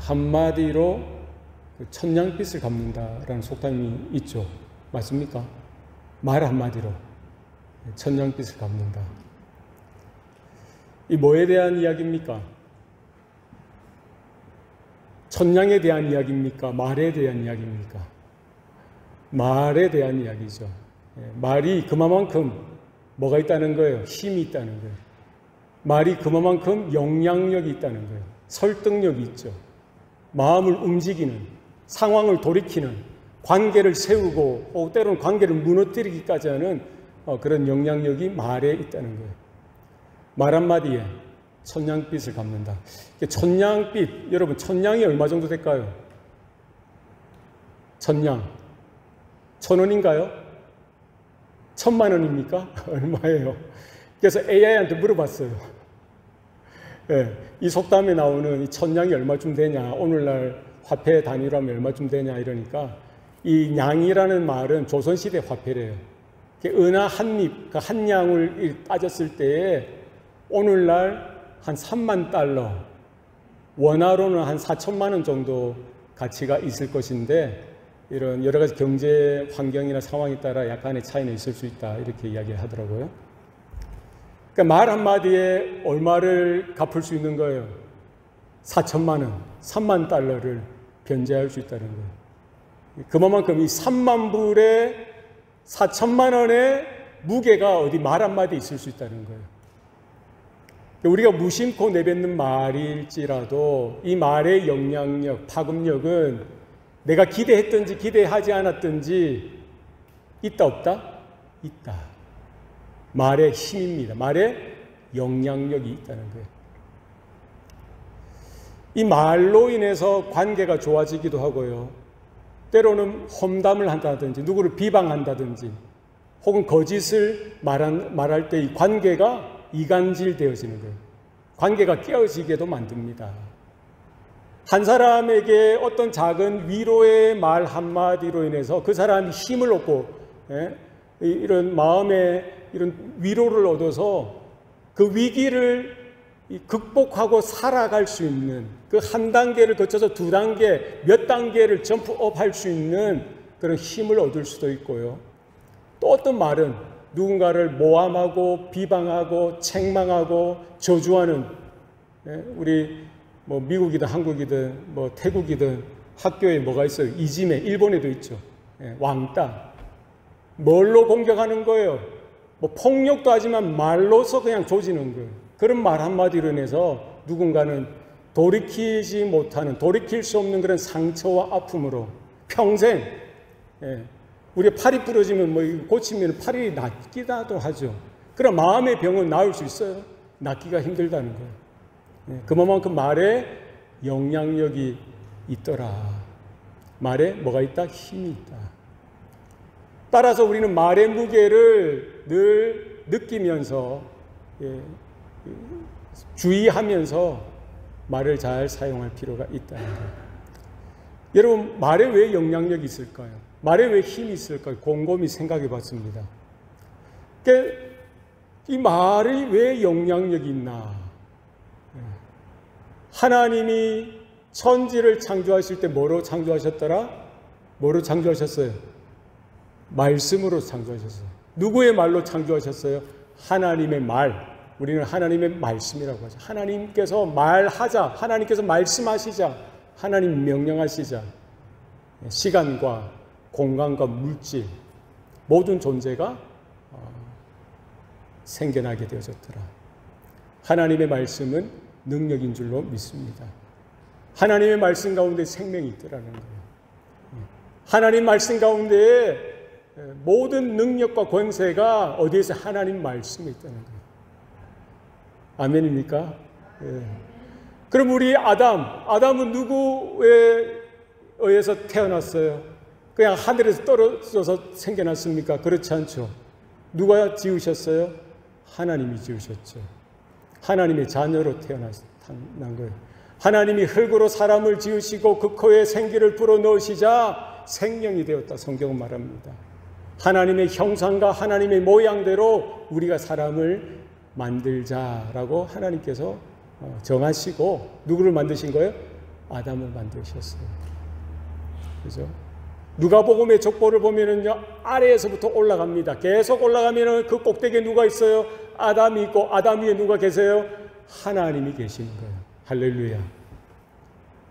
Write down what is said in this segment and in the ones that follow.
한마디로 천냥빚을 갚는다라는 속담이 있죠. 맞습니까? 말 한마디로 천냥빚을 갚는다. 이 뭐에 대한 이야기입니까? 천냥에 대한 이야기입니까? 말에 대한 이야기입니까? 말에 대한 이야기죠. 말이 그만큼 뭐가 있다는 거예요? 힘이 있다는 거예요. 말이 그만큼 영향력이 있다는 거예요. 설득력이 있죠. 마음을 움직이는, 상황을 돌이키는, 관계를 세우고 때로는 관계를 무너뜨리기까지 하는 그런 영향력이 말에 있다는 거예요. 말 한마디에 천냥빚을 갚는다. 천냥빚, 여러분 천냥이 얼마 정도 될까요? 천냥 1,000원인가요? 1,000,000원입니까? 얼마예요? 그래서 AI한테 물어봤어요. 이 속담에 나오는 이 천냥이 얼마쯤 되냐, 오늘날 화폐 단위로 하면 얼마쯤 되냐 이러니까 이 냥이라는 말은 조선시대 화폐래요. 은하 한 잎, 한 냥을 따졌을 때에 오늘날 한 3만 달러, 원화로는 한 4천만 원 정도 가치가 있을 것인데 이런 여러 가지 경제 환경이나 상황에 따라 약간의 차이는 있을 수 있다 이렇게 이야기하더라고요. 그러니까 말 한마디에 얼마를 갚을 수 있는 거예요? 4천만 원, 3만 달러를 변제할 수 있다는 거예요. 그만큼 이 3만 불에 4천만 원의 무게가 어디 말 한마디에 있을 수 있다는 거예요. 우리가 무심코 내뱉는 말일지라도 이 말의 영향력, 파급력은 내가 기대했든지 기대하지 않았든지 있다 없다? 있다. 말의 힘입니다. 말의 영향력이 있다는 거예요. 이 말로 인해서 관계가 좋아지기도 하고요. 때로는 험담을 한다든지 누구를 비방한다든지 혹은 거짓을 말할 때 이 관계가 이간질되어지는 거예요. 관계가 깨어지게도 만듭니다. 한 사람에게 어떤 작은 위로의 말 한마디로 인해서 그 사람이 힘을 얻고 이런 마음에 이런 위로를 얻어서 그 위기를 극복하고 살아갈 수 있는 그 한 단계를 거쳐서 두 단계, 몇 단계를 점프업 할 수 있는 그런 힘을 얻을 수도 있고요. 또 어떤 말은 누군가를 모함하고 비방하고 책망하고 저주하는 우리 뭐 미국이든 한국이든 뭐 태국이든 학교에 뭐가 있어요? 이지메, 일본에도 있죠. 왕따. 뭘로 공격하는 거예요? 뭐 폭력도 하지만 말로서 그냥 조지는 거예요. 그런 말 한마디로 인해서 누군가는 돌이키지 못하는, 돌이킬 수 없는 그런 상처와 아픔으로 평생, 우리가 팔이 부러지면 뭐 고치면 팔이 낫기도 하죠. 그럼 마음의 병은 나을 수 있어요? 낫기가 힘들다는 거예요. 그만큼 말에 영향력이 있더라. 말에 뭐가 있다? 힘이 있다. 따라서 우리는 말의 무게를 늘 느끼면서 주의하면서 말을 잘 사용할 필요가 있다는 거예요. 여러분, 말에 왜 영향력이 있을까요? 말에 왜 힘이 있을까요? 곰곰이 생각해 봤습니다. 그러니까 이 말이 왜 영향력이 있나? 하나님이 천지를 창조하실 때 뭐로 창조하셨더라? 뭐로 창조하셨어요? 말씀으로 창조하셨어요. 누구의 말로 창조하셨어요? 하나님의 말. 우리는 하나님의 말씀이라고 하죠. 하나님께서 말하자. 하나님께서 말씀하시자. 하나님 명령하시자. 시간과 공간과 물질 모든 존재가 생겨나게 되어졌더라. 하나님의 말씀은 능력인 줄로 믿습니다. 하나님의 말씀 가운데 생명이 있더라는 거예요. 하나님 말씀 가운데 모든 능력과 권세가 어디에서 하나님 말씀에 있다는 거예요. 아멘입니까? 그럼 우리 아담은 누구에 의해서 태어났어요? 그냥 하늘에서 떨어져서 생겨났습니까? 그렇지 않죠. 누가 지으셨어요? 하나님이 지으셨죠. 하나님의 자녀로 태어난 거예요. 하나님이 흙으로 사람을 지으시고 그 코에 생기를 불어넣으시자 생명이 되었다. 성경은 말합니다. 하나님의 형상과 하나님의 모양대로 우리가 사람을 만들자라고 하나님께서 정하시고 누구를 만드신 거예요? 아담을 만드셨어요. 그죠? 누가복음의 족보를 보면은요, 아래에서부터 올라갑니다. 계속 올라가면은 그 꼭대기에 누가 있어요? 아담이 있고, 아담 위에 누가 계세요? 하나님이 계시는 거예요. 할렐루야.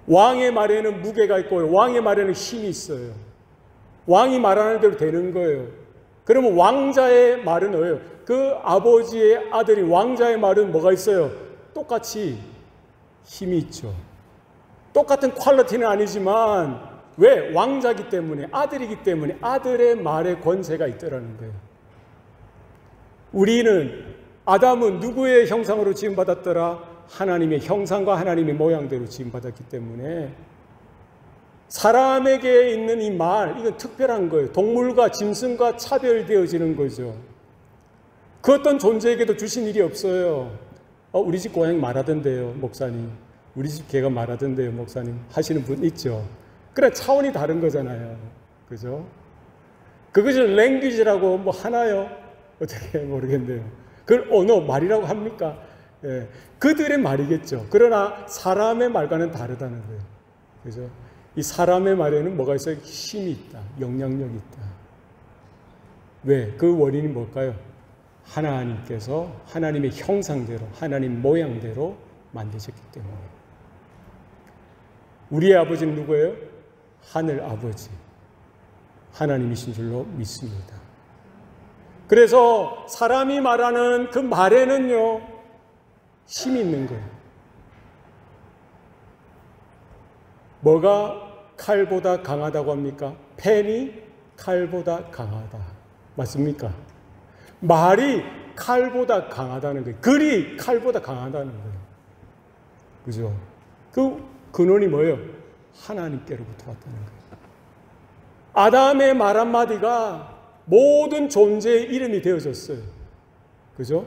왕의 말에는 무게가 있고요. 왕의 말에는 힘이 있어요. 왕이 말하는 대로 되는 거예요. 그러면 왕자의 말은 뭐예요? 그 아버지의 아들이 왕자의 말은 뭐가 있어요? 똑같이 힘이 있죠. 똑같은 퀄리티는 아니지만 왜? 왕자기 때문에, 아들이기 때문에 아들의 말에 권세가 있더라는 거예요. 아담은 누구의 형상으로 지음받았더라? 하나님의 형상과 하나님의 모양대로 지음받았기 때문에 사람에게 있는 이 말, 이건 특별한 거예요. 동물과 짐승과 차별되어지는 거죠. 그 어떤 존재에게도 주신 일이 없어요. 우리 집 고양이 말하던데요, 목사님. 우리 집 개가 말하던데요, 목사님. 하시는 분 있죠. 그래, 차원이 다른 거잖아요. 그죠? 그것을 랭귀지라고 뭐 하나요? 어떻게 모르겠네요. 그걸 언어, 말이라고 합니까? 예, 그들의 말이겠죠. 그러나 사람의 말과는 다르다는 거예요. 그죠? 이 사람의 말에는 뭐가 있어요? 힘이 있다. 영향력이 있다. 왜? 그 원인이 뭘까요? 하나님께서 하나님의 형상대로, 하나님 모양대로 만드셨기 때문에. 우리의 아버지는 누구예요? 하늘 아버지. 하나님이신 줄로 믿습니다. 그래서 사람이 말하는 그 말에는요, 힘이 있는 거예요. 뭐가 칼보다 강하다고 합니까? 펜이 칼보다 강하다. 맞습니까? 말이 칼보다 강하다는 거예요. 글이 칼보다 강하다는 거예요. 그죠? 그 근원이 뭐예요? 하나님께로부터 왔다는 거예요. 아담의 말 한마디가 모든 존재의 이름이 되어졌어요. 그죠?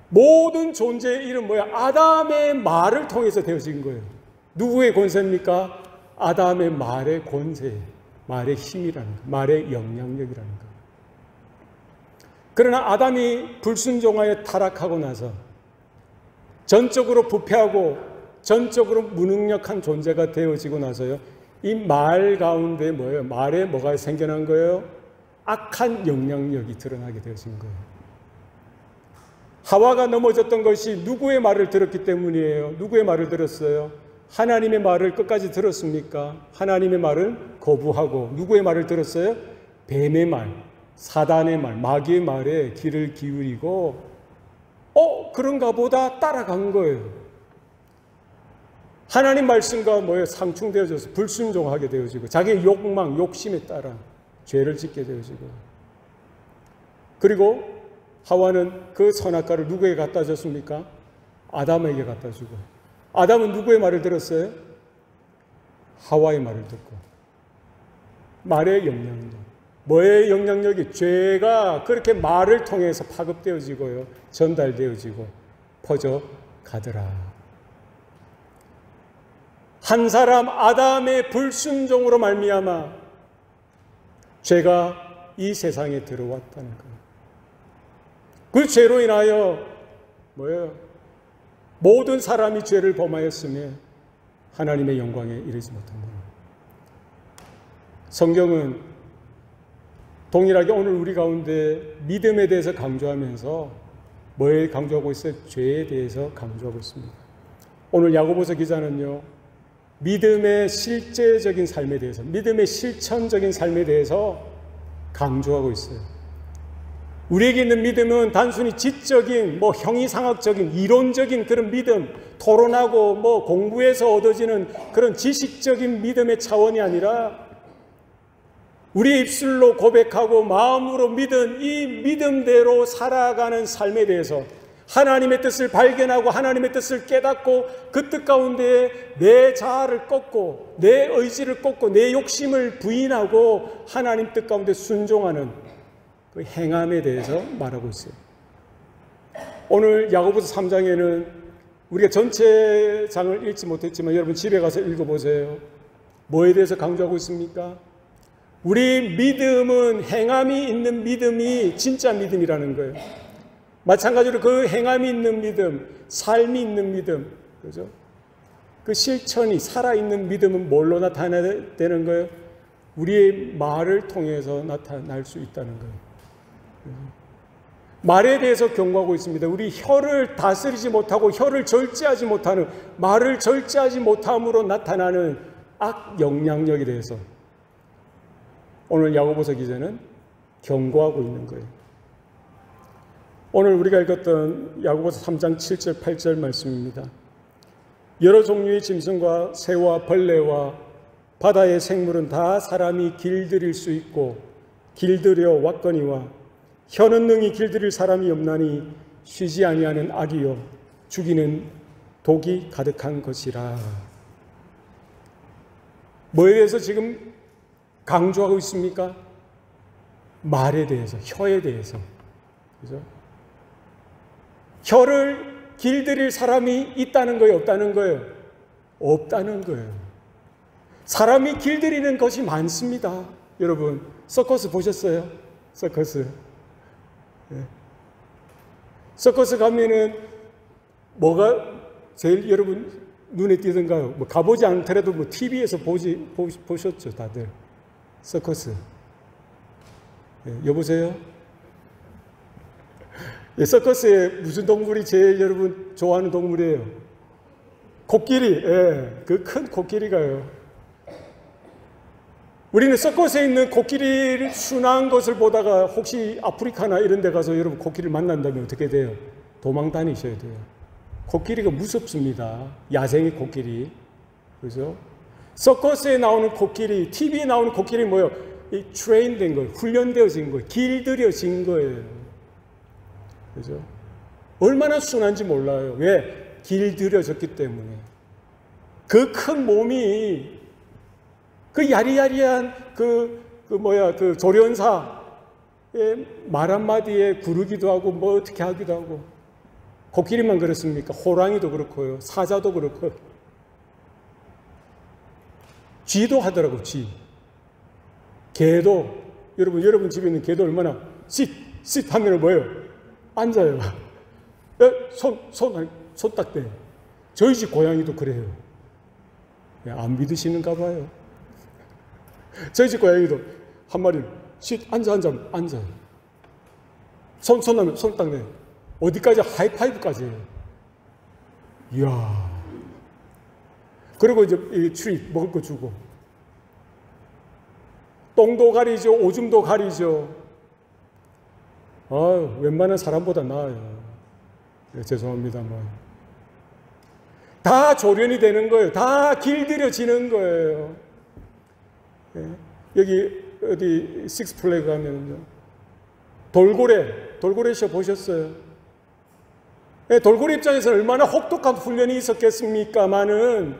모든 존재의 이름 뭐야? 아담의 말을 통해서 되어진 거예요. 누구의 권세입니까? 아담의 말의 권세, 말의 힘이라는 거, 말의 영향력이라는 거. 그러나 아담이 불순종하여 타락하고 나서 전적으로 부패하고 전적으로 무능력한 존재가 되어지고 나서요, 이 말 가운데 뭐예요? 말에 뭐가 생겨난 거예요? 악한 영향력이 드러나게 되어진 거예요. 하와가 넘어졌던 것이 누구의 말을 들었기 때문이에요? 누구의 말을 들었어요? 하나님의 말을 끝까지 들었습니까? 하나님의 말을 거부하고 누구의 말을 들었어요? 뱀의 말, 사단의 말, 마귀의 말에 귀를 기울이고 그런가 보다 따라간 거예요. 하나님 말씀과 뭐예요? 상충되어져서 불순종하게 되어지고 자기의 욕망, 욕심에 따라 죄를 짓게 되어지고, 그리고 하와는 그 선악과를 누구에게 갖다 줬습니까? 아담에게 갖다 주고, 아담은 누구의 말을 들었어요? 하와의 말을 듣고. 말의 영향력. 뭐의 영향력이? 죄가 그렇게 말을 통해서 파급되어지고요, 전달되어지고 퍼져 가더라. 한 사람 아담의 불순종으로 말미암아 죄가 이 세상에 들어왔다는 거예요. 그 죄로 인하여 뭐예요? 모든 사람이 죄를 범하였으며 하나님의 영광에 이르지 못한 거예요. 성경은 동일하게 오늘 우리 가운데 믿음에 대해서 강조하면서 뭐에 강조하고 있어요? 죄에 대해서 강조하고 있습니다. 오늘 야고보서 기자는요, 믿음의 실제적인 삶에 대해서, 믿음의 실천적인 삶에 대해서 강조하고 있어요. 우리에게 있는 믿음은 단순히 지적인, 형이상학적인, 이론적인 그런 믿음, 토론하고 공부해서 얻어지는 그런 지식적인 믿음의 차원이 아니라 우리의 입술로 고백하고 마음으로 믿은 이 믿음대로 살아가는 삶에 대해서 하나님의 뜻을 발견하고 하나님의 뜻을 깨닫고 그 뜻 가운데 내 자아를 꺾고 내 의지를 꺾고 내 욕심을 부인하고 하나님 뜻 가운데 순종하는 그 행함에 대해서 말하고 있어요. 오늘 야고보서 3장에는 우리가 전체 장을 읽지 못했지만 여러분 집에 가서 읽어보세요. 뭐에 대해서 강조하고 있습니까? 우리 믿음은 행함이 있는 믿음이 진짜 믿음이라는 거예요. 마찬가지로 그 행함이 있는 믿음, 삶이 있는 믿음, 그죠? 그 실천이 살아있는 믿음은 뭘로 나타나야 되는 거예요? 우리의 말을 통해서 나타날 수 있다는 거예요. 말에 대해서 경고하고 있습니다. 우리 혀를 다스리지 못하고 혀를 절제하지 못하는, 말을 절제하지 못함으로 나타나는 악 영향력에 대해서 오늘 야고보서 기자는 경고하고 있는 거예요. 오늘 우리가 읽었던 야고보서 3장 7절 8절 말씀입니다. 여러 종류의 짐승과 새와 벌레와 바다의 생물은 다 사람이 길들일 수 있고 길들여 왔거니와 혀는 능히 길들일 사람이 없나니 쉬지 아니하는 악이요 죽이는 독이 가득한 것이라. 뭐에 대해서 지금 강조하고 있습니까? 말에 대해서, 혀에 대해서. 그죠? 혀를 길들일 사람이 있다는 거예요, 없다는 거예요? 없다는 거예요. 사람이 길들이는 것이 많습니다. 여러분, 서커스 보셨어요? 서커스. 네. 서커스 가면은 뭐가 제일 여러분 눈에 띄던가요? 뭐 가보지 않더라도 뭐 TV에서 보셨죠, 다들. 서커스. 네, 여보세요? 예, 서커스에 무슨 동물이 제일 여러분 좋아하는 동물이에요? 코끼리. 예, 그 큰 코끼리가요. 우리는 서커스에 있는 코끼리를 순한 것을 보다가 혹시 아프리카나 이런 데 가서 여러분 코끼리를 만난다면 어떻게 돼요? 도망 다니셔야 돼요. 코끼리가 무섭습니다. 야생의 코끼리. 그죠? 서커스에 나오는 코끼리, TV에 나오는 코끼리 뭐예요? 이 트레인된 거예요. 훈련되어진 거예요. 길들여진 거예요. 그죠? 얼마나 순한지 몰라요. 왜? 길들여졌기 때문에. 그 큰 몸이 그 야리야리한 그 조련사의 말 한마디에 구르기도 하고 뭐 어떻게 하기도 하고. 코끼리만 그렇습니까? 호랑이도 그렇고요. 사자도 그렇고. 쥐도 하더라고, 쥐. 개도. 여러분 집에 있는 개도 얼마나 쉿 하면 뭐예요? 앉아요. 손 딱 대. 저희 집 고양이도 그래요. 안 믿으시는가 봐요. 저희 집 고양이도 한 마리를 앉아요. 손 나면 손 딱 내요. 어디까지? 하이파이브까지 해요. 이야. 그리고 이제 이 트리 먹을 거 주고. 똥도 가리죠. 오줌도 가리죠. 웬만한 사람보다 나아요. 네, 죄송합니다만. 다 조련이 되는 거예요. 다 길들여지는 거예요. 네. 여기 어디 식스플래그 가면요. 돌고래 쇼 보셨어요? 네, 돌고래 입장에서는 얼마나 혹독한 훈련이 있었겠습니까마는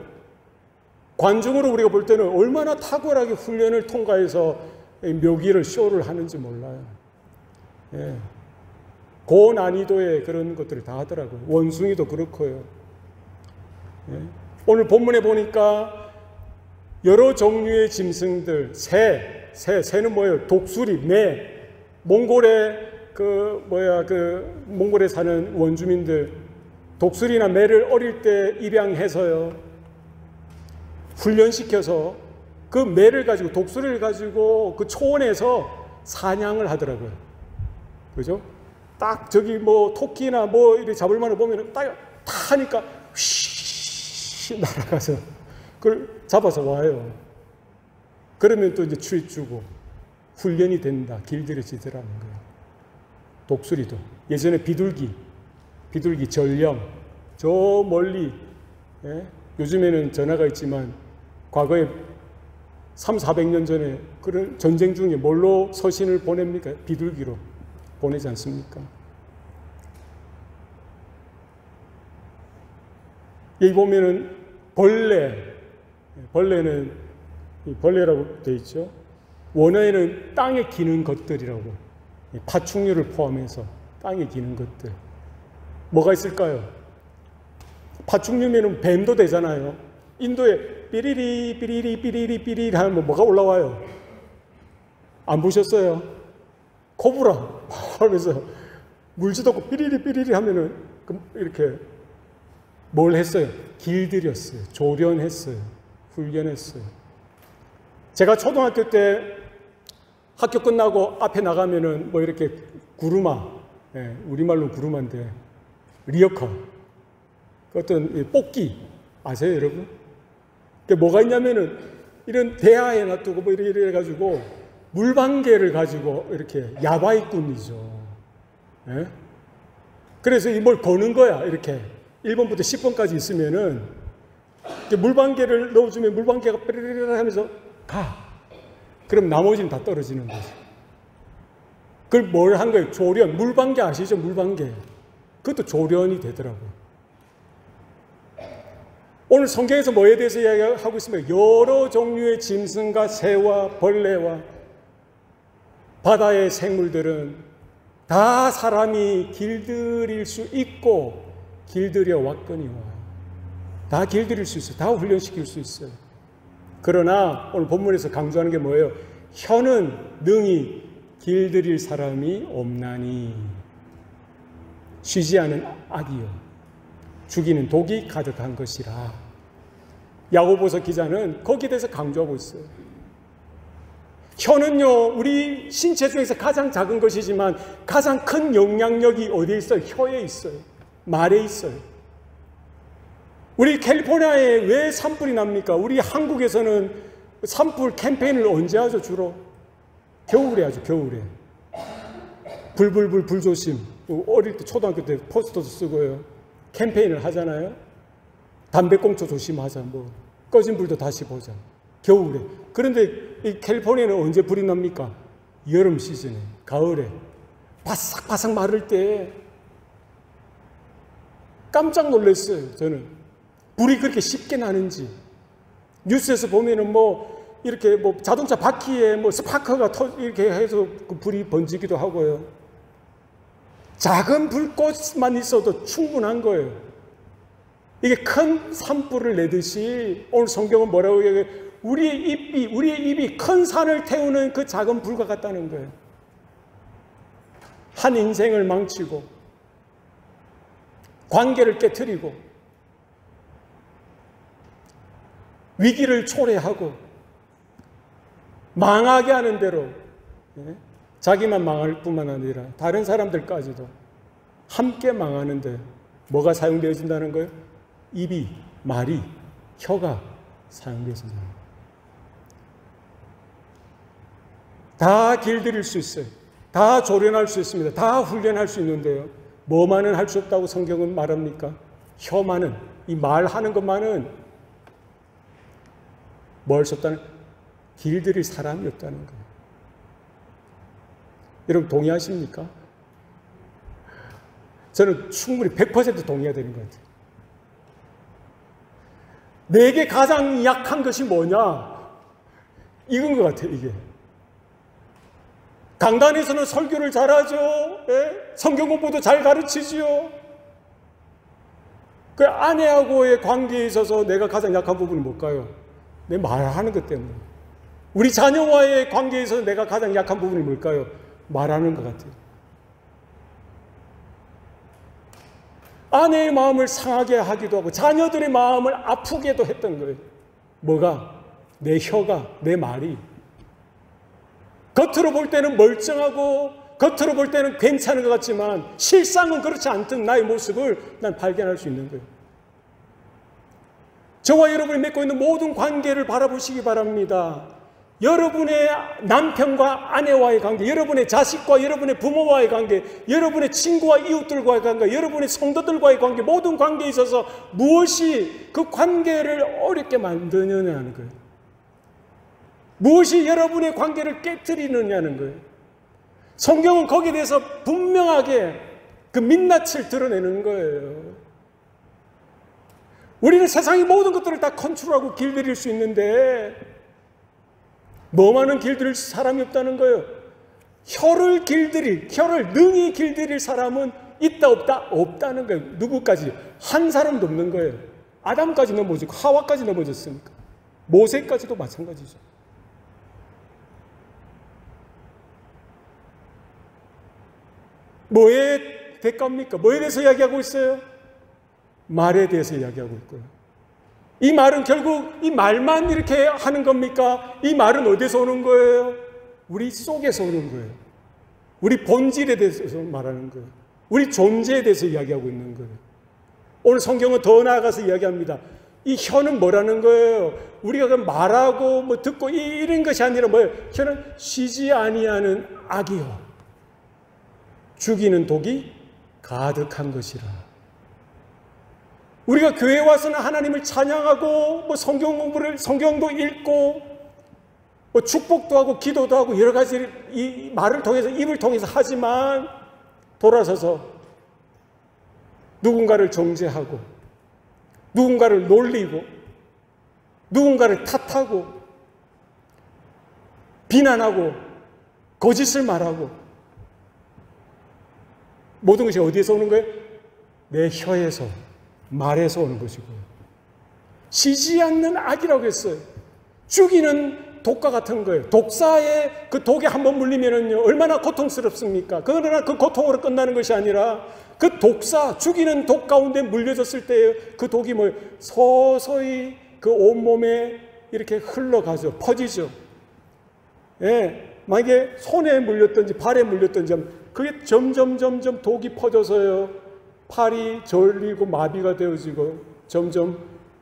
관중으로 우리가 볼 때는 얼마나 탁월하게 훈련을 통과해서 묘기를 쇼를 하는지 몰라요. 예. 고난이도의 그런 것들을 다 하더라고요. 원숭이도 그렇고요. 예. 오늘 본문에 보니까 여러 종류의 짐승들, 새는 뭐예요? 독수리, 매, 몽골에 몽골에 사는 원주민들, 독수리나 매를 어릴 때 입양해서요, 훈련시켜서 그 매를 가지고, 독수리를 가지고 그 초원에서 사냥을 하더라고요. 그죠? 딱 저기 뭐 토끼나 뭐 이렇게 잡을 만을 보면은 딱 하니까 휘 날아가서 그걸 잡아서 와요. 그러면 또 이제 추리 주고 훈련이 된다. 길들여지더라는 거예요. 독수리도. 예전에 비둘기, 전령, 저 멀리, 예? 요즘에는 전화가 있지만 과거에 300~400년 전에 그런 전쟁 중에 뭘로 서신을 보냅니까? 비둘기로 보내지 않습니까? 여기 보면은 벌레는 벌레라고 되어 있죠. 원어에는 땅에 기는 것들이라고, 파충류를 포함해서 땅에 기는 것들. 뭐가 있을까요? 파충류면은 뱀도 되잖아요. 인도에 삐리리 하면 뭐가 올라와요? 안 보셨어요? 코브라 하면서 물지도 않고 삐리리 하면은 이렇게 뭘 했어요? 길들였어요. 조련했어요. 훈련했어요. 제가 초등학교 때 학교 끝나고 앞에 나가면은 뭐 이렇게 구루마, 우리말로 구루마인데 리어카, 어떤 뽑기 아세요, 여러분? 그게 뭐가 있냐면은 이런 대야에 놔두고 뭐 이래 가지고 물방개를 가지고 이렇게 야바이꾼이죠. 예? 그래서 이 뭘 거는 거야. 이렇게 1번부터 10번까지 있으면은 물방개를 넣어주면 물방개가 삐리리리 하면서 가. 그럼 나머지는 다 떨어지는 거지. 그걸 뭘 한 거예요? 조련. 물방개 아시죠? 물방개. 그것도 조련이 되더라고요. 오늘 성경에서 뭐에 대해서 이야기하고 있습니까? 여러 종류의 짐승과 새와 벌레와 바다의 생물들은 다 사람이 길들일 수 있고 길들여 왔거니와. 다 길들일 수 있어요. 다 훈련시킬 수 있어요. 그러나 오늘 본문에서 강조하는 게 뭐예요? 혀는 능히 길들일 사람이 없나니 쉬지 않은 악이요 죽이는 독이 가득한 것이라. 야고보서 기자는 거기에 대해서 강조하고 있어요. 혀는요, 우리 신체 중에서 가장 작은 것이지만 가장 큰 영향력이 어디에 있어요? 혀에 있어요. 말에 있어요. 우리 캘리포니아에 왜 산불이 납니까? 우리 한국에서는 산불 캠페인을 언제 하죠, 주로? 겨울에 하죠, 겨울에. 불 조심. 어릴 때 초등학교 때 포스터도 쓰고요. 캠페인을 하잖아요. 담배꽁초 조심하자, 뭐. 꺼진 불도 다시 보자. 겨울에. 그런데 이 캘리포니아는 언제 불이 납니까? 여름 시즌에, 가을에. 바삭바삭 마를 때 깜짝 놀랐어요, 저는. 불이 그렇게 쉽게 나는지. 뉴스에서 보면은 뭐, 이렇게 뭐 자동차 바퀴에 뭐 스파크가 이렇게 해서 그 불이 번지기도 하고요. 작은 불꽃만 있어도 충분한 거예요. 이게 큰 산불을 내듯이 오늘 성경은 뭐라고 얘기해요? 우리의 입이 큰 산을 태우는 그 작은 불과 같다는 거예요. 한 인생을 망치고 관계를 깨트리고 위기를 초래하고 망하게 하는 대로 자기만 망할 뿐만 아니라 다른 사람들까지도 함께 망하는데 뭐가 사용되어진다는 거예요? 입이, 말이, 혀가 사용되어진다는 거예요. 다 길들일 수 있어요. 다 조련할 수 있습니다. 다 훈련할 수 있는데요. 뭐만은 할 수 없다고 성경은 말합니까? 혀만은, 이 말하는 것만은 뭐 할 수 없다는, 길들일 사람이 없다는 거예요. 여러분 동의하십니까? 저는 충분히 100% 동의해야 되는 것 같아요. 내게 가장 약한 것이 뭐냐? 이건 것 같아요, 이게. 강단에서는 설교를 잘하죠. 예? 성경 공부도 잘 가르치지요. 그 아내하고의 관계에 있어서 내가 가장 약한 부분이 뭘까요? 내 말하는 것 때문에. 우리 자녀와의 관계에 있어서 내가 가장 약한 부분이 뭘까요? 말하는 것 같아요. 아내의 마음을 상하게 하기도 하고 자녀들의 마음을 아프게도 했던 거예요. 뭐가? 내 혀가, 내 말이. 겉으로 볼 때는 멀쩡하고 겉으로 볼 때는 괜찮은 것 같지만 실상은 그렇지 않던 나의 모습을 난 발견할 수 있는 거예요. 저와 여러분이 맺고 있는 모든 관계를 바라보시기 바랍니다. 여러분의 남편과 아내와의 관계, 여러분의 자식과 여러분의 부모와의 관계, 여러분의 친구와 이웃들과의 관계, 여러분의 성도들과의 관계, 모든 관계에 있어서 무엇이 그 관계를 어렵게 만드느냐는 거예요. 무엇이 여러분의 관계를 깨뜨리느냐는 거예요. 성경은 거기에 대해서 분명하게 그 민낯을 드러내는 거예요. 우리는 세상의 모든 것들을 다 컨트롤하고 길들일 수 있는데 뭐만은 길들일 사람이 없다는 거예요. 혀를 능히 길들일 사람은 있다 없다? 없다는 거예요. 누구까지? 한 사람도 없는 거예요. 아담까지 넘어지고 하와까지 넘어졌으니까. 모세까지도 마찬가지죠. 뭐의 대가입니까? 뭐에 대해서 이야기하고 있어요? 말에 대해서 이야기하고 있고요. 이 말은 결국 이 말만 이렇게 하는 겁니까? 이 말은 어디서 오는 거예요? 우리 속에서 오는 거예요. 우리 본질에 대해서 말하는 거예요. 우리 존재에 대해서 이야기하고 있는 거예요. 오늘 성경은 더 나아가서 이야기합니다. 이 혀는 뭐라는 거예요? 우리가 그 말하고 뭐 듣고 이런 것이 아니라 뭐예요? 혀는 쉬지 아니하는 악이요, 죽이는 독이 가득한 것이라. 우리가 교회에 와서는 하나님을 찬양하고 뭐 성경도 읽고 뭐 축복도 하고 기도도 하고 여러 가지 이 말을 통해서, 입을 통해서 하지만 돌아서서 누군가를 정죄하고 누군가를 놀리고 누군가를 탓하고 비난하고 거짓을 말하고 모든 것이 어디에서 오는 거예요? 내 혀에서, 말에서 오는 것이고요. 쉬지 않는 악이라고 했어요. 죽이는 독과 같은 거예요. 독사의 그 독에 한번 물리면은요, 얼마나 고통스럽습니까? 그러나 그 고통으로 끝나는 것이 아니라 그 독사, 죽이는 독 가운데 물려졌을 때 그 독이 뭐 서서히 그 온몸에 이렇게 흘러가죠. 퍼지죠. 예, 만약에 손에 물렸든지 발에 물렸든지 그게 점점 독이 퍼져서요, 팔이 절리고 마비가 되어지고 점점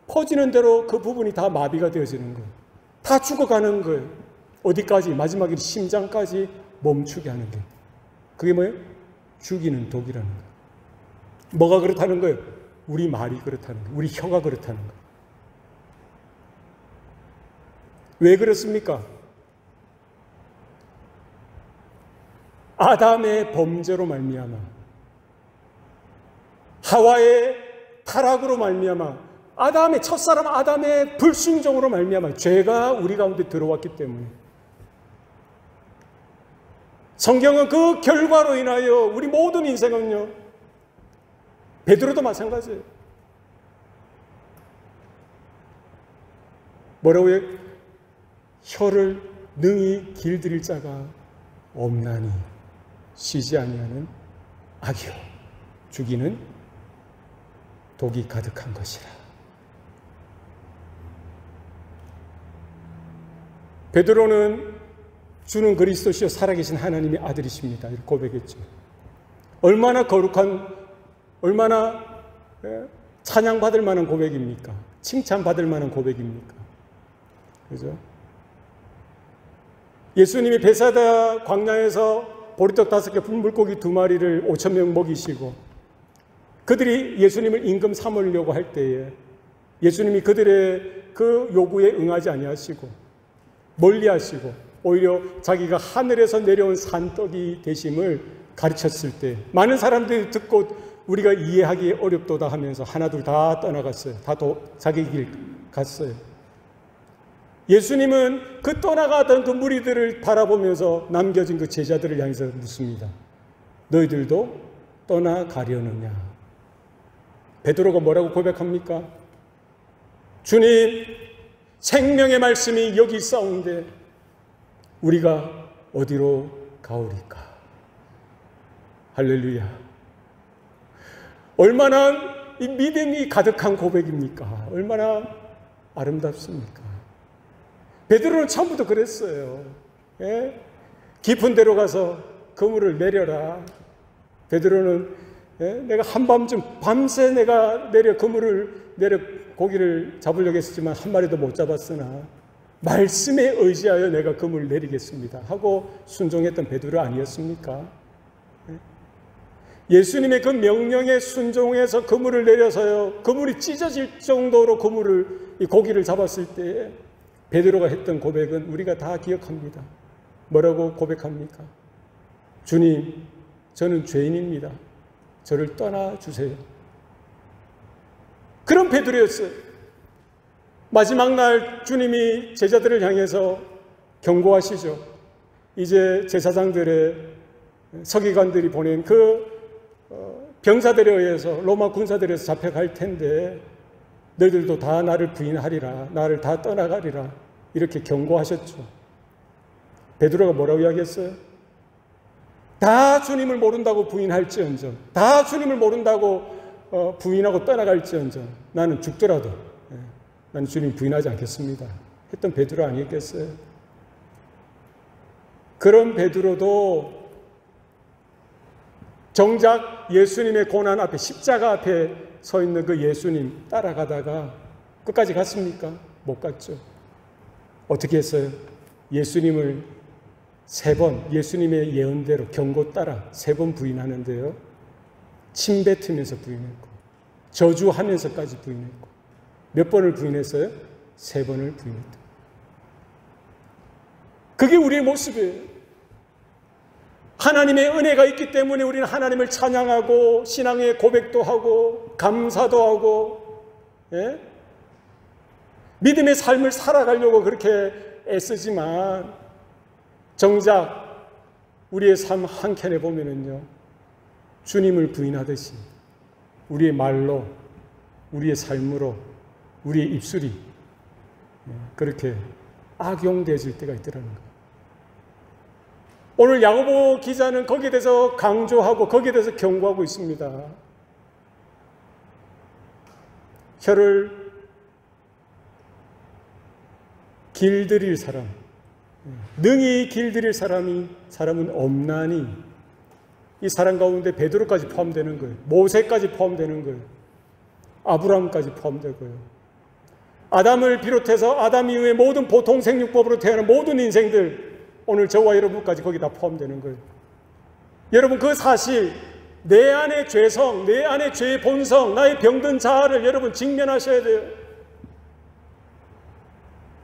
퍼지는 대로 그 부분이 다 마비가 되어지는 거예요. 다 죽어가는 거예요. 어디까지? 마지막에 심장까지 멈추게 하는 거예요. 그게 뭐예요? 죽이는 독이라는 거예요. 뭐가 그렇다는 거예요? 우리 말이 그렇다는 거예요. 우리 혀가 그렇다는 거예요. 왜 그렇습니까? 아담의 범죄로 말미암아, 하와의 타락으로 말미암아, 아담의 첫사람 아담의 불순종으로 말미암아 죄가 우리 가운데 들어왔기 때문에, 성경은 그 결과로 인하여 우리 모든 인생은요, 베드로도 마찬가지예요. 뭐라고요? 혀를 능히 길들일 자가 없나니 쉬지 아니하는 악이요, 죽이는 독이 가득한 것이라. 베드로는 주는 그리스도시요 살아계신 하나님의 아들이십니다, 이렇게 고백했죠. 얼마나 거룩한, 얼마나 찬양받을 만한 고백입니까? 칭찬받을 만한 고백입니까? 그죠? 예수님이 베사다 광야에서 보리떡 5개, 물고기 2마리를 5,000명 먹이시고 그들이 예수님을 임금 삼으려고 할 때에 예수님이 그들의 그 요구에 응하지 아니하시고 멀리하시고 오히려 자기가 하늘에서 내려온 산떡이 되심을 가르쳤을 때 많은 사람들이 듣고 우리가 이해하기 어렵도다 하면서 하나둘 다 떠나갔어요. 다 자기 길 갔어요. 예수님은 그 떠나가던 그 무리들을 바라보면서 남겨진 그 제자들을 향해서 묻습니다. 너희들도 떠나가려느냐? 베드로가 뭐라고 고백합니까? 주님, 생명의 말씀이 여기 있사온데 우리가 어디로 가오리까? 할렐루야. 얼마나 이 믿음이 가득한 고백입니까? 얼마나 아름답습니까? 베드로는 처음부터 그랬어요. 예? 깊은 데로 가서 그물을 내려라. 베드로는 내가 한밤중 밤새 내가 그물을 내려 고기를 잡으려고 했지만 한 마리도 못 잡았으나 말씀에 의지하여 내가 그물을 내리겠습니다 하고 순종했던 베드로 아니었습니까? 예수님의 그 명령에 순종해서 그물을 내려서요, 그물이 찢어질 정도로 이 고기를 잡았을 때 베드로가 했던 고백은 우리가 다 기억합니다. 뭐라고 고백합니까? 주님, 저는 죄인입니다. 저를 떠나주세요. 그런 베드로였어요. 마지막 날 주님이 제자들을 향해서 경고하시죠. 이제 제사장들의 서기관들이 보낸 그 병사들에 의해서, 로마 군사들에 의해서 잡혀갈 텐데 너희들도 다 나를 부인하리라, 나를 다 떠나가리라, 이렇게 경고하셨죠. 베드로가 뭐라고 이야기했어요? 다 주님을 모른다고 부인할지언정, 다 주님을 모른다고 부인하고 떠나갈지언정 나는 죽더라도 나는 주님 부인하지 않겠습니다 했던 베드로 아니겠어요? 그런 베드로도 정작 예수님의 고난 앞에 십자가 앞에 서 있는 그 예수님 따라가다가 끝까지 갔습니까? 못 갔죠. 어떻게 했어요? 예수님을 3번 예수님의 예언대로 경고 따라 3번 부인하는데요. 침 뱉으면서 부인했고 저주하면서까지 부인했고 몇 번을 부인했어요? 3번을 부인했다. 그게 우리의 모습이에요. 하나님의 은혜가 있기 때문에 우리는 하나님을 찬양하고 신앙의 고백도 하고 감사도 하고 믿음의 삶을 살아가려고 그렇게 애쓰지만 정작 우리의 삶 한켠에 보면은요 주님을 부인하듯이 우리의 말로 우리의 삶으로 우리의 입술이 그렇게 악용되어질 때가 있더라는 거예요. 오늘 야고보 기자는 거기에 대해서 강조하고 거기에 대해서 경고하고 있습니다. 혀를 길들일 사람, 능히 길들일 사람은 없나니 이 사람 가운데 베드로까지 포함되는 거예요. 모세까지 포함되는 거예요. 아브라함까지 포함되고요. 아담을 비롯해서 아담 이후에 모든 보통 생육법으로 태어난 모든 인생들 오늘 저와 여러분까지 거기 다 포함되는 거예요. 여러분 그 사실 내 안의 죄성, 내 안의 죄의 본성, 나의 병든 자아를 여러분 직면하셔야 돼요.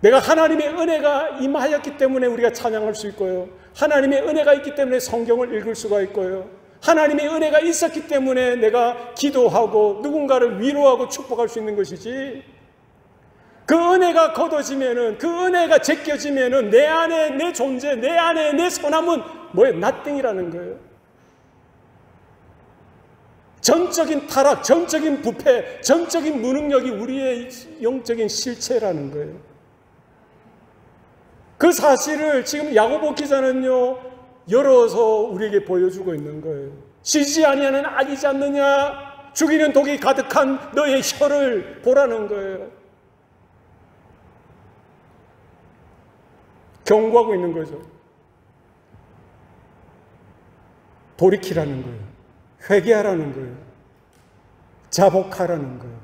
내가 하나님의 은혜가 임하였기 때문에 우리가 찬양할 수 있고요. 하나님의 은혜가 있기 때문에 성경을 읽을 수가 있고요. 하나님의 은혜가 있었기 때문에 내가 기도하고 누군가를 위로하고 축복할 수 있는 것이지 그 은혜가 걷어지면은 그 은혜가 제껴지면은 내 안에 내 존재, 내 안에 내 선함은 뭐예요? nothing이라는 거예요. 전적인 타락, 전적인 부패, 전적인 무능력이 우리의 영적인 실체라는 거예요. 그 사실을 지금 야고보 기자는요 열어서 우리에게 보여주고 있는 거예요. 쉬지 아니하는 악이지 않느냐? 죽이는 독이 가득한 너의 혀를 보라는 거예요. 경고하고 있는 거죠. 돌이키라는 거예요. 회개하라는 거예요. 자복하라는 거예요.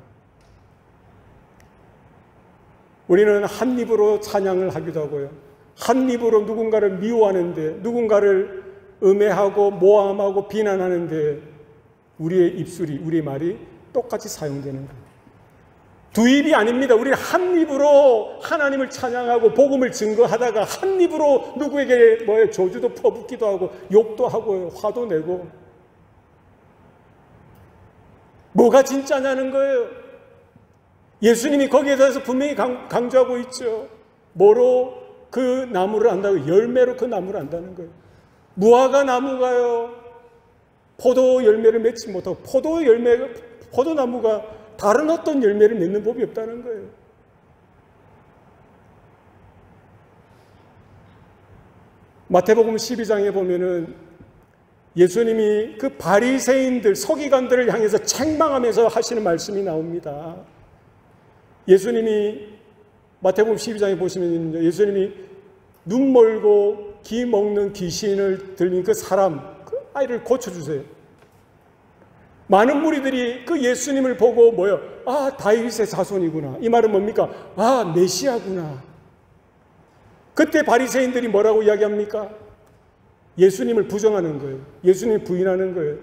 우리는 한 입으로 찬양을 하기도 하고요. 한 입으로 누군가를 미워하는데 누군가를 음해하고 모함하고 비난하는데 우리의 입술이 우리의 말이 똑같이 사용되는 거예요. 두 입이 아닙니다. 우리는 한 입으로 하나님을 찬양하고 복음을 증거하다가 한 입으로 누구에게 조주도 퍼붓기도 하고 욕도 하고 화도 내고 뭐가 진짜냐는 거예요. 예수님이 거기에 대해서 분명히 강조하고 있죠. 뭐로 그 나무를 안다고? 열매로 그 나무를 안다는 거예요. 무화과 나무가요 포도 열매를 맺지 못하고 포도나무가 다른 어떤 열매를 맺는 법이 없다는 거예요. 마태복음 12장에 보면은 예수님이 그 바리새인들, 서기관들을 향해서 책망하면서 하시는 말씀이 나옵니다. 예수님이 마태복음 12장에 보시면 예수님이 눈 멀고 귀 먹는 귀신을 들린 그 사람, 그 아이를 고쳐주세요. 많은 무리들이 그 예수님을 보고 뭐요? 아, 다윗의 자손이구나. 이 말은 뭡니까? 아, 메시아구나. 그때 바리새인들이 뭐라고 이야기합니까? 예수님을 부정하는 거예요. 예수님을 부인하는 거예요.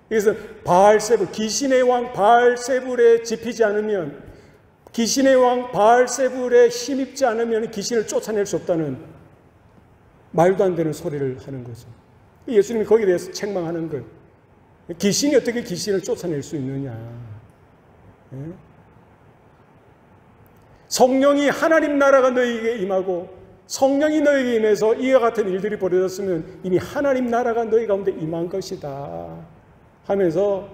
그래서 바알세불, 귀신의 왕 바알세불에 집히지 않으면, 귀신의 왕 바알세불에 힘입지 않으면 귀신을 쫓아낼 수 없다는 말도 안 되는 소리를 하는 거죠. 예수님이 거기에 대해서 책망하는 거예요. 귀신이 어떻게 귀신을 쫓아낼 수 있느냐. 성령이 하나님 나라가 너희에게 임하고 성령이 너희에게 임해서 이와 같은 일들이 벌어졌으면 이미 하나님 나라가 너희 가운데 임한 것이다 하면서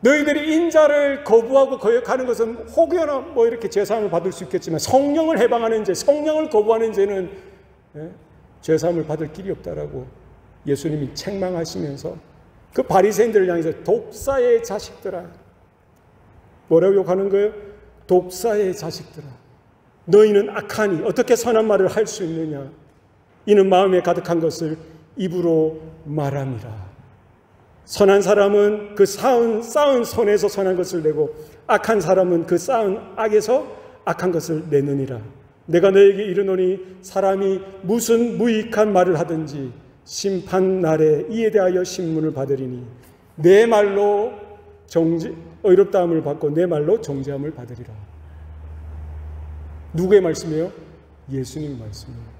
너희들이 인자를 거부하고 거역하는 것은 혹여나 뭐 이렇게 제사함을 받을 수 있겠지만 성령을 해방하는 죄, 성령을 거부하는 죄는 제사함을 받을 길이 없다라고 예수님이 책망하시면서 그 바리새인들을 향해서 독사의 자식들아. 뭐라고 욕하는 거예요? 독사의 자식들아. 너희는 악하니 어떻게 선한 말을 할 수 있느냐? 이는 마음에 가득한 것을 입으로 말함이라. 선한 사람은 그 쌓은 선에서 선한 것을 내고 악한 사람은 그 쌓은 악에서 악한 것을 내느니라. 내가 너에게 이르노니 사람이 무슨 무익한 말을 하든지 심판 날에 이에 대하여 신문을 받으리니 내 말로 의롭다함을 받고 내 말로 정죄함을 받으리라. 누구의 말씀이에요? 예수님 말씀이에요.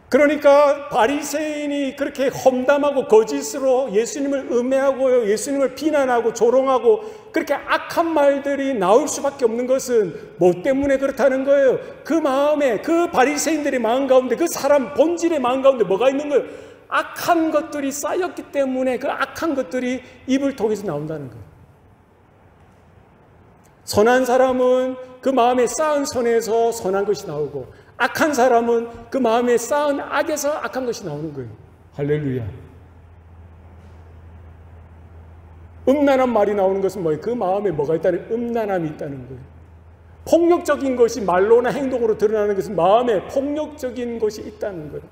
그러니까 바리새인이 그렇게 험담하고 거짓으로 예수님을 음해하고요, 예수님을 비난하고 조롱하고 그렇게 악한 말들이 나올 수밖에 없는 것은 뭐 때문에 그렇다는 거예요? 그 마음에, 그 바리새인들의 마음 가운데, 그 사람 본질의 마음 가운데 뭐가 있는 거예요? 악한 것들이 쌓였기 때문에 그 악한 것들이 입을 통해서 나온다는 거예요. 선한 사람은 그 마음에 쌓은 선에서 선한 것이 나오고 악한 사람은 그 마음에 쌓은 악에서 악한 것이 나오는 거예요. 할렐루야. 음란한 말이 나오는 것은 뭐예요? 그 마음에 뭐가 있다는, 음란함이 있다는 거예요. 폭력적인 것이 말로나 행동으로 드러나는 것은 마음에 폭력적인 것이 있다는 거예요.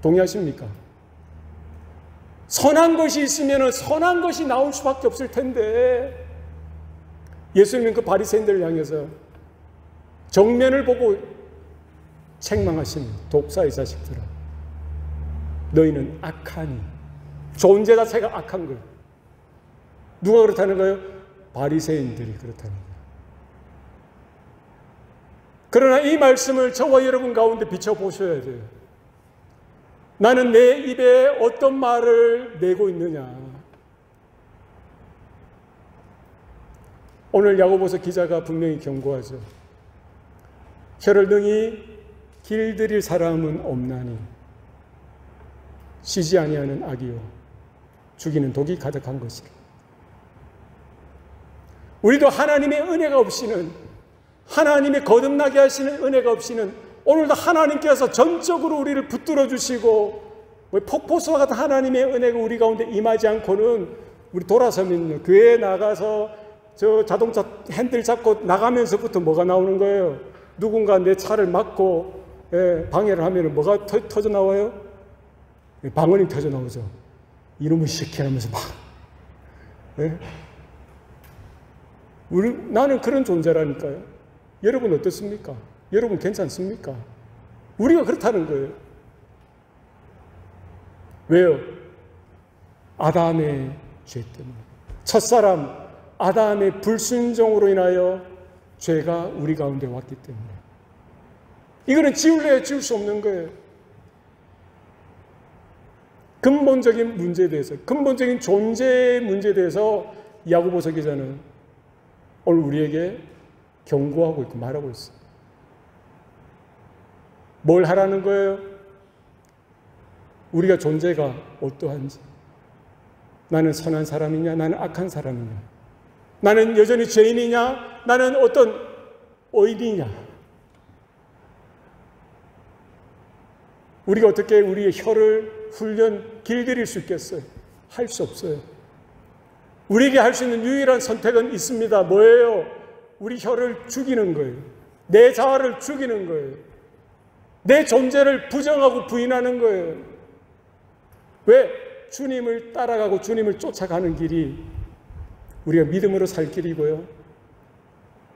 동의하십니까? 선한 것이 있으면 선한 것이 나올 수밖에 없을 텐데 예수님은 그 바리새인들을 향해서 정면을 보고 책망하신 독사의 자식들아, 너희는 악하니. 존재 자체가 악한 거예요. 누가 그렇다는 거예요? 바리새인들이 그렇다는 거예요. 그러나 이 말씀을 저와 여러분 가운데 비춰보셔야 돼요. 나는 내 입에 어떤 말을 내고 있느냐. 오늘 야고보서 기자가 분명히 경고하죠. 혀를 능히 길들일 사람은 없나니 쉬지 아니하는 악이요 죽이는 독이 가득한 것이라. 우리도 하나님의 은혜가 없이는, 하나님의 거듭나게 하시는 은혜가 없이는 오늘도 하나님께서 전적으로 우리를 붙들어 주시고 폭포수와 같은 하나님의 은혜가 우리 가운데 임하지 않고는 우리 돌아서면요, 교회에 나가서 저 자동차 핸들 잡고 나가면서부터 뭐가 나오는 거예요? 누군가 내 차를 막고 방해를 하면 뭐가 터져 나와요? 방언이 터져 나오죠. 이놈의 새끼 하면서 막. 나는 그런 존재라니까요. 여러분 어떻습니까? 여러분 괜찮습니까? 우리가 그렇다는 거예요. 왜요? 아담의 죄 때문에. 첫사람 아담의 불순종으로 인하여 죄가 우리 가운데 왔기 때문에. 이거는 지울래야 지울 수 없는 거예요. 근본적인 문제에 대해서, 근본적인 존재의 문제에 대해서 야고보서 기자는 오늘 우리에게 경고하고 있고 말하고 있어요. 뭘 하라는 거예요? 우리가 존재가 어떠한지. 나는 선한 사람이냐? 나는 악한 사람이냐? 나는 여전히 죄인이냐? 나는 어떤 의인이냐? 우리가 어떻게 우리의 혀를 길들일 수 있겠어요? 할 수 없어요. 우리에게 할 수 있는 유일한 선택은 있습니다. 뭐예요? 우리 혀를 죽이는 거예요. 내 자아를 죽이는 거예요. 내 존재를 부정하고 부인하는 거예요. 왜? 주님을 따라가고 주님을 쫓아가는 길이 우리가 믿음으로 살 길이고요.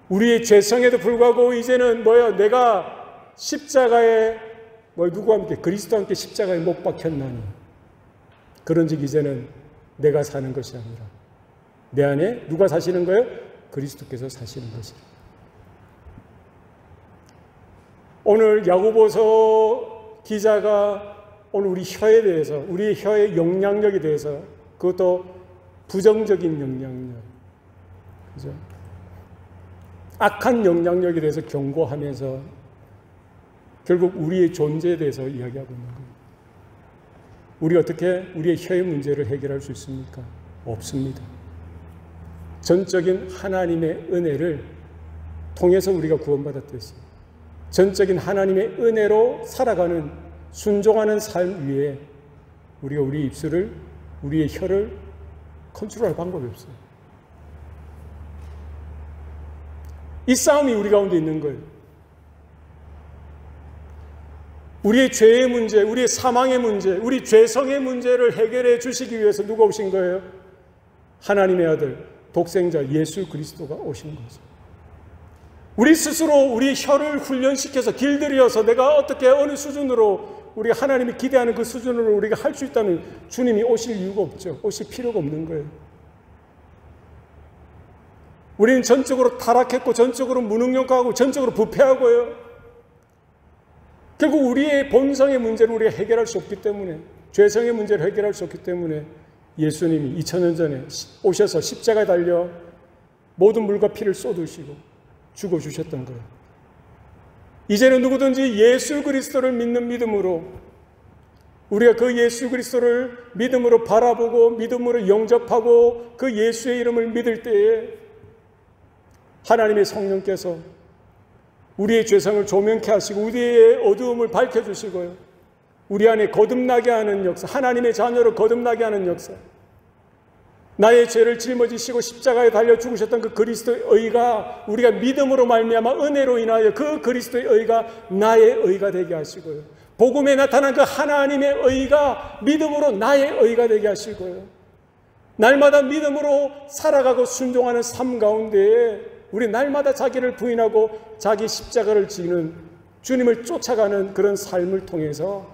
우리의 죄성에도 불구하고 이제는 내가 십자가에 누구와 함께, 그리스도와 함께 십자가에 못 박혔나니. 그런즉 이제는 내가 사는 것이 아니라 내 안에 누가 사시는 거예요? 그리스도께서 사시는 것이라. 오늘 야고보서 기자가 오늘 우리 혀에 대해서, 우리 혀의 영향력에 대해서, 그것도 부정적인 영향력, 그죠? 악한 영향력에 대해서 경고하면서 결국 우리의 존재에 대해서 이야기하고 있는 거예요. 우리가 어떻게 우리의 혀의 문제를 해결할 수 있습니까? 없습니다. 전적인 하나님의 은혜를 통해서 우리가 구원받았듯이 전적인 하나님의 은혜로 살아가는, 순종하는 삶 위에 우리가 우리 입술을, 우리의 혀를 컨트롤할 방법이 없어요. 이 싸움이 우리 가운데 있는 거예요. 우리의 죄의 문제, 우리의 사망의 문제, 우리 죄성의 문제를 해결해 주시기 위해서 누가 오신 거예요? 하나님의 아들, 독생자 예수 그리스도가 오신 거죠. 우리 스스로 우리 혀를 훈련시켜서 길들여서 내가 어떻게 어느 수준으로 우리가 하나님이 기대하는 그 수준으로 우리가 할 수 있다는 주님이 오실 이유가 없죠. 오실 필요가 없는 거예요. 우리는 전적으로 타락했고 전적으로 무능력하고 전적으로 부패하고요. 결국 우리의 본성의 문제를 우리가 해결할 수 없기 때문에, 죄성의 문제를 해결할 수 없기 때문에 예수님이 2000년 전에 오셔서 십자가에 달려 모든 물과 피를 쏟으시고 죽어주셨던 거예요. 이제는 누구든지 예수 그리스도를 믿는 믿음으로, 우리가 그 예수 그리스도를 믿음으로 바라보고 믿음으로 영접하고 그 예수의 이름을 믿을 때에 하나님의 성령께서 우리의 죄성을 조명케 하시고 우리의 어두움을 밝혀주시고요, 우리 안에 거듭나게 하는 역사, 하나님의 자녀로 거듭나게 하는 역사, 나의 죄를 짊어지시고 십자가에 달려 죽으셨던 그 그리스도의 의가 우리가 믿음으로 말미암아 은혜로 인하여 그 그리스도의 의가 나의 의가 되게 하시고요, 복음에 나타난 그 하나님의 의가 믿음으로 나의 의가 되게 하시고요, 날마다 믿음으로 살아가고 순종하는 삶 가운데에 우리 날마다 자기를 부인하고 자기 십자가를 지는 주님을 쫓아가는 그런 삶을 통해서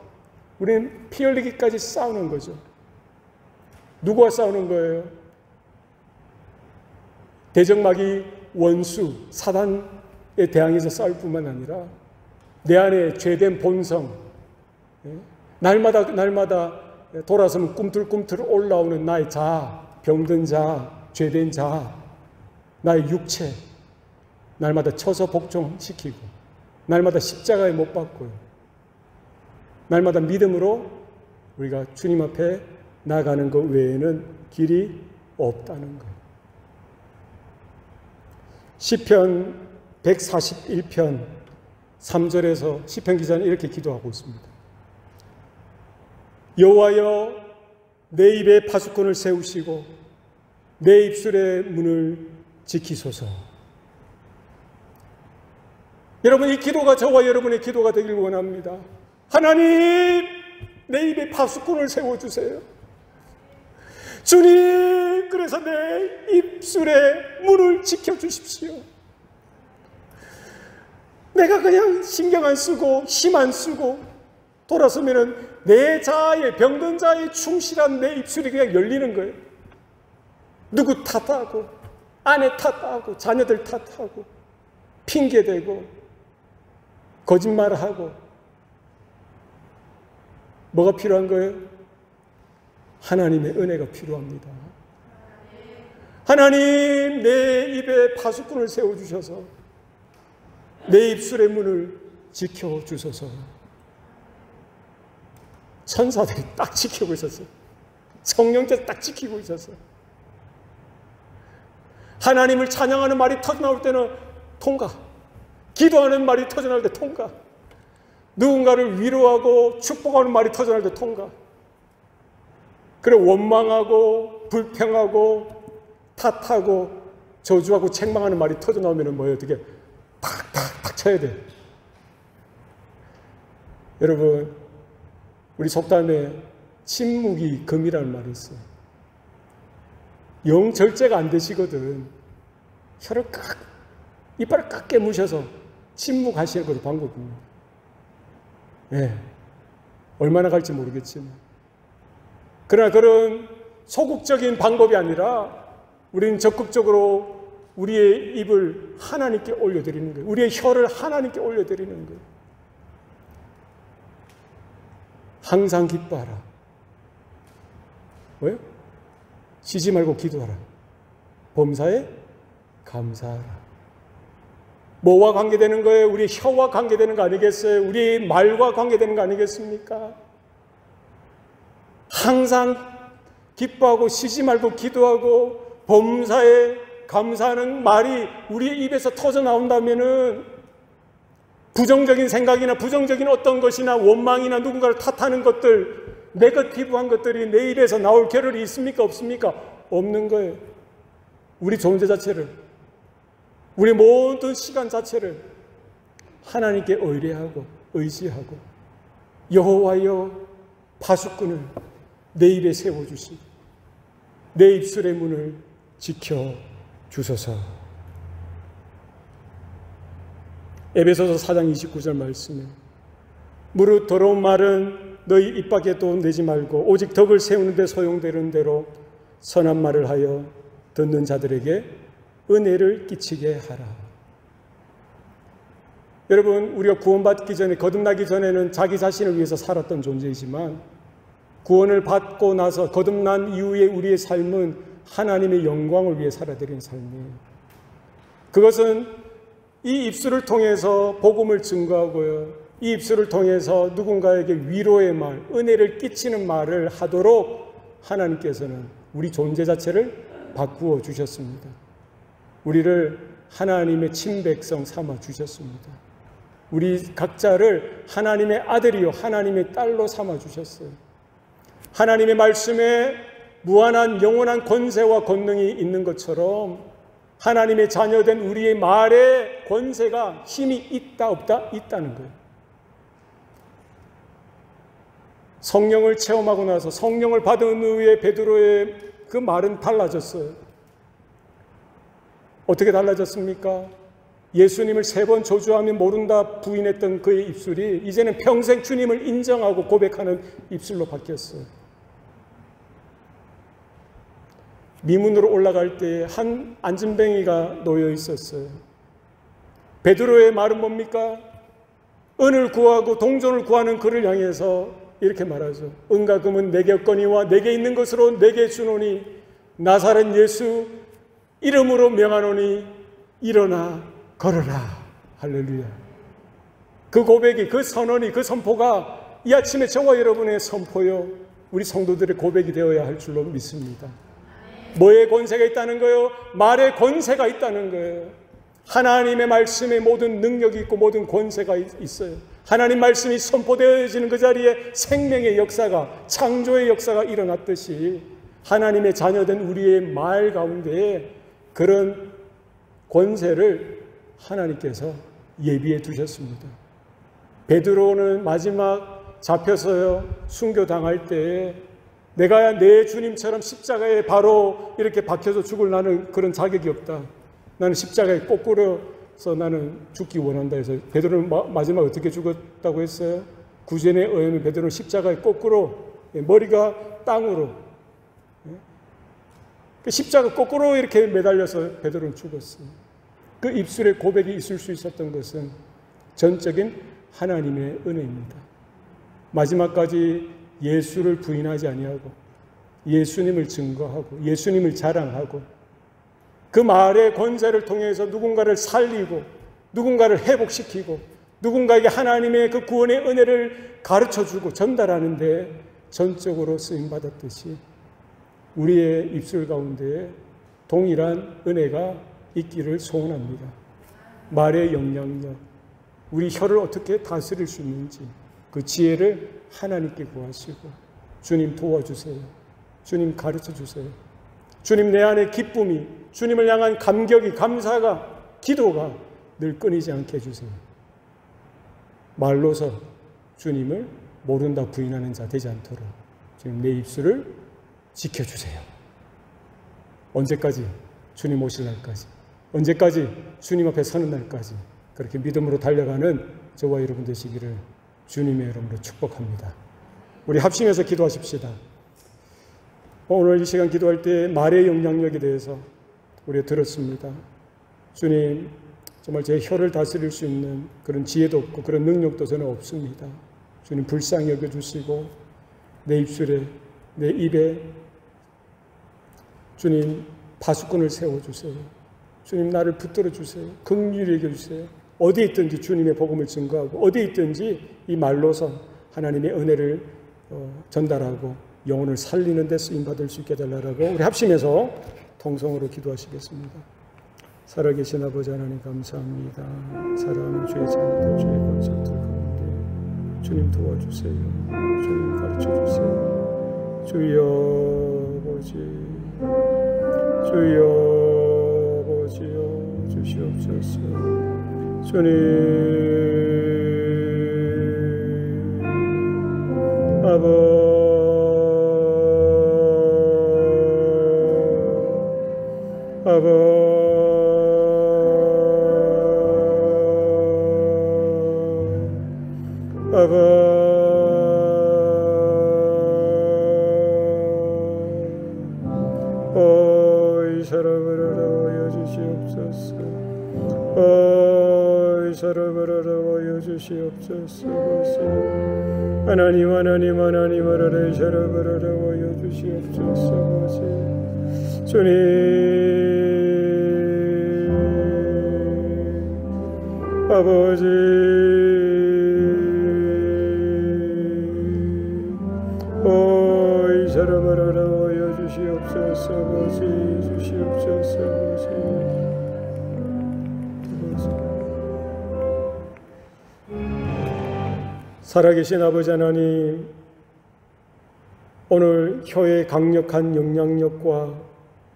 우리는 피 흘리기까지 싸우는 거죠. 누구와 싸우는 거예요? 대적마귀 원수 사단에 대항해서 싸울 뿐만 아니라 내 안에 죄된 본성, 날마다 돌아서면 꿈틀꿈틀 올라오는 나의 자아, 병든 자아, 죄된 자아, 나의 육체, 날마다 쳐서 복종시키고 날마다 십자가에 못 박고요, 날마다 믿음으로 우리가 주님 앞에 나가는 것 외에는 길이 없다는 것. 시편 141편 3절에서 시편 기자는 이렇게 기도하고 있습니다. 여호와여, 내 입에 파수꾼을 세우시고 내 입술의 문을 지키소서. 여러분, 이 기도가 저와 여러분의 기도가 되길 원합니다. 하나님, 내 입에 파수꾼을 세워주세요. 주님, 그래서 내 입술의 문을 지켜주십시오. 내가 그냥 신경 안 쓰고 힘 안 쓰고 돌아서면은 내 자아의, 병든 자아의 충실한 내 입술이 그냥 열리는 거예요. 누구 탓하고, 아내 탓하고, 자녀들 탓하고, 핑계대고, 거짓말하고. 뭐가 필요한 거예요? 하나님의 은혜가 필요합니다. 하나님, 내 입에 파수꾼을 세워주셔서 내 입술의 문을 지켜주소서. 천사들이 딱 지키고 있었어요. 성령께서 딱 지키고 있었어요. 하나님을 찬양하는 말이 터져나올 때는 통과, 기도하는 말이 터져나올 때 통과, 누군가를 위로하고 축복하는 말이 터져나올 때 통과. 그래, 원망하고 불평하고 탓하고 저주하고 책망하는 말이 터져나오면 뭐예요? 어떻게 팍팍팍 쳐야 돼. 여러분, 우리 속담에 침묵이 금이라는 말이 있어요. 영 절제가 안 되시거든 혀를 이빨을 꽉 깨무셔서 침묵하시는 것이 방법입니다. 예, 얼마나 갈지 모르겠지만, 그러나 그런 소극적인 방법이 아니라 우리는 적극적으로 우리의 입을 하나님께 올려드리는 거예요. 우리의 혀를 하나님께 올려드리는 거예요. 항상 기뻐하라. 뭐예요? 쉬지 말고 기도하라. 범사에 감사하라. 뭐와 관계되는 거예요? 우리 혀와 관계되는 거 아니겠어요? 우리 말과 관계되는 거 아니겠습니까? 항상 기뻐하고 쉬지 말고 기도하고 범사에 감사하는 말이 우리의 입에서 터져 나온다면은 부정적인 생각이나 부정적인 어떤 것이나 원망이나 누군가를 탓하는 것들, 네거티브한 것들이 내 입에서 나올 겨를이 있습니까? 없습니까? 없는 거예요. 우리 존재 자체를, 우리 모든 시간 자체를 하나님께 의뢰하고 의지하고 여호와여 파수꾼을 내 입에 세워주시고 내 입술의 문을 지켜주소서. 에베소서 4장 29절 말씀에 무릇 더러운 말은 너희 입 밖에도 내지 말고 오직 덕을 세우는 데 소용되는 대로 선한 말을 하여 듣는 자들에게 은혜를 끼치게 하라. 여러분, 우리가 구원받기 전에, 거듭나기 전에는 자기 자신을 위해서 살았던 존재이지만 구원을 받고 나서 거듭난 이후에 우리의 삶은 하나님의 영광을 위해 살아드린 삶이에요. 그것은 이 입술을 통해서 복음을 증거하고요, 이 입술을 통해서 누군가에게 위로의 말, 은혜를 끼치는 말을 하도록 하나님께서는 우리 존재 자체를 바꾸어 주셨습니다. 우리를 하나님의 친백성 삼아 주셨습니다. 우리 각자를 하나님의 아들이요 하나님의 딸로 삼아 주셨어요. 하나님의 말씀에 무한한 영원한 권세와 권능이 있는 것처럼 하나님의 자녀된 우리의 말에 권세가, 힘이 있다 없다? 있다는 거예요. 성령을 체험하고 나서 성령을 받은 후에 베드로의 그 말은 달라졌어요. 어떻게 달라졌습니까? 예수님을 3번 저주하며 모른다 부인했던 그의 입술이 이제는 평생 주님을 인정하고 고백하는 입술로 바뀌었어요. 미문으로 올라갈 때 한 안진뱅이가 놓여 있었어요. 베드로의 말은 뭡니까? 은을 구하고 동전을 구하는 그를 향해서 이렇게 말하죠. 은과 금은 내게 없거니와 내게 있는 것으로 내게 주노니 나사렛 예수 이름으로 명하노니 일어나 걸어라. 할렐루야. 그 고백이, 그 선언이, 그 선포가 이 아침에 저와 여러분의 선포요, 우리 성도들의 고백이 되어야 할 줄로 믿습니다. 뭐의 권세가 있다는 거예요? 말의 권세가 있다는 거예요. 하나님의 말씀에 모든 능력이 있고 모든 권세가 있어요. 하나님 말씀이 선포되어지는 그 자리에 생명의 역사가, 창조의 역사가 일어났듯이 하나님의 자녀된 우리의 말 가운데 그런 권세를 하나님께서 예비해 두셨습니다. 베드로는 마지막 잡혀서요, 순교당할 때 내가 내 주님처럼 십자가에 바로 이렇게 박혀서 죽을 나는 그런 자격이 없다. 나는 십자가에 거꾸로서 나는 죽기 원한다 해서 베드로는 마지막 어떻게 죽었다고 했어요? 구전에 의하면 베드로는 십자가에 거꾸로, 머리가 땅으로, 십자가 거꾸로 이렇게 매달려서 베드로는 죽었어요. 그 입술에 고백이 있을 수 있었던 것은 전적인 하나님의 은혜입니다. 마지막까지 예수를 부인하지 아니하고 예수님을 증거하고 예수님을 자랑하고 그 말의 권세를 통해서 누군가를 살리고 누군가를 회복시키고 누군가에게 하나님의 그 구원의 은혜를 가르쳐주고 전달하는데 전적으로 쓰임받았듯이 우리의 입술 가운데 동일한 은혜가 있기를 소원합니다. 말의 영향력, 우리 혀를 어떻게 다스릴 수 있는지 그 지혜를 하나님께 구하시고 주님 도와주세요. 주님 가르쳐주세요. 주님 내 안에 기쁨이, 주님을 향한 감격이, 감사가, 기도가 늘 끊이지 않게 해주세요. 말로서 주님을 모른다 부인하는 자 되지 않도록 주님 내 입술을 지켜주세요. 언제까지? 주님 오실 날까지. 언제까지? 주님 앞에 서는 날까지. 그렇게 믿음으로 달려가는 저와 여러분 되시기를 주님의 이름으로 축복합니다. 우리 합심해서 기도하십시다. 오늘 이 시간 기도할 때 말의 영향력에 대해서 우리가 들었습니다. 주님, 정말 제 혀를 다스릴 수 있는 그런 지혜도 없고 그런 능력도 저는 없습니다. 주님 불쌍히 여겨주시고 내 입술에, 내 입에 주님 파수꾼을 세워주세요. 주님 나를 붙들어 주세요. 긍휼히 여겨주세요. 어디 있든지 주님의 복음을 증거하고 어디 있든지 이 말로서 하나님의 은혜를 전달하고 영혼을 살리는 데 쓰임받을 수 있게 해달라고 우리 합심해서 통성으로 기도하시겠습니다. 살아계신 아버지 하나님 감사합니다. 사랑하는 주의 자녀들 주의 권속들 가운데 주님 도와주세요. 주님 가르쳐주세요. 주여 아버지, 주여 아버지여 주시옵소서. 주님 어이 사랑을 알아와여 주시옵소서. 어이 사랑을 알아와여 주시옵소서. 하나님 하나님 하나님 알아라 사랑을 알아와여 주시옵소서. 주님 아버지 어이 사랑을 알아와여 주시옵소서. 아버지 주시옵소서. 아버지 살아계신 아버지 하나님, 오늘 혀의 강력한 영향력과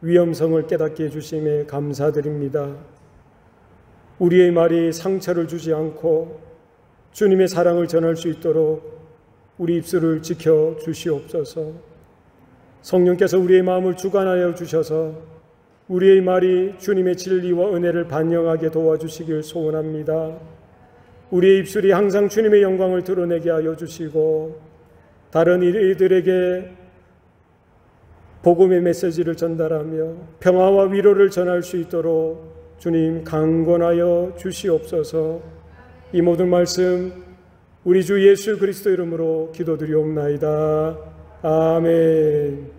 위험성을 깨닫게 해주심에 감사드립니다. 우리의 말이 상처를 주지 않고 주님의 사랑을 전할 수 있도록 우리 입술을 지켜 주시옵소서. 성령께서 우리의 마음을 주관하여 주셔서 우리의 말이 주님의 진리와 은혜를 반영하게 도와주시길 소원합니다. 우리의 입술이 항상 주님의 영광을 드러내게 하여 주시고 다른 이들에게 복음의 메시지를 전달하며 평화와 위로를 전할 수 있도록 주님 강권하여 주시옵소서. 이 모든 말씀 우리 주 예수 그리스도 이름으로 기도드리옵나이다. 아멘.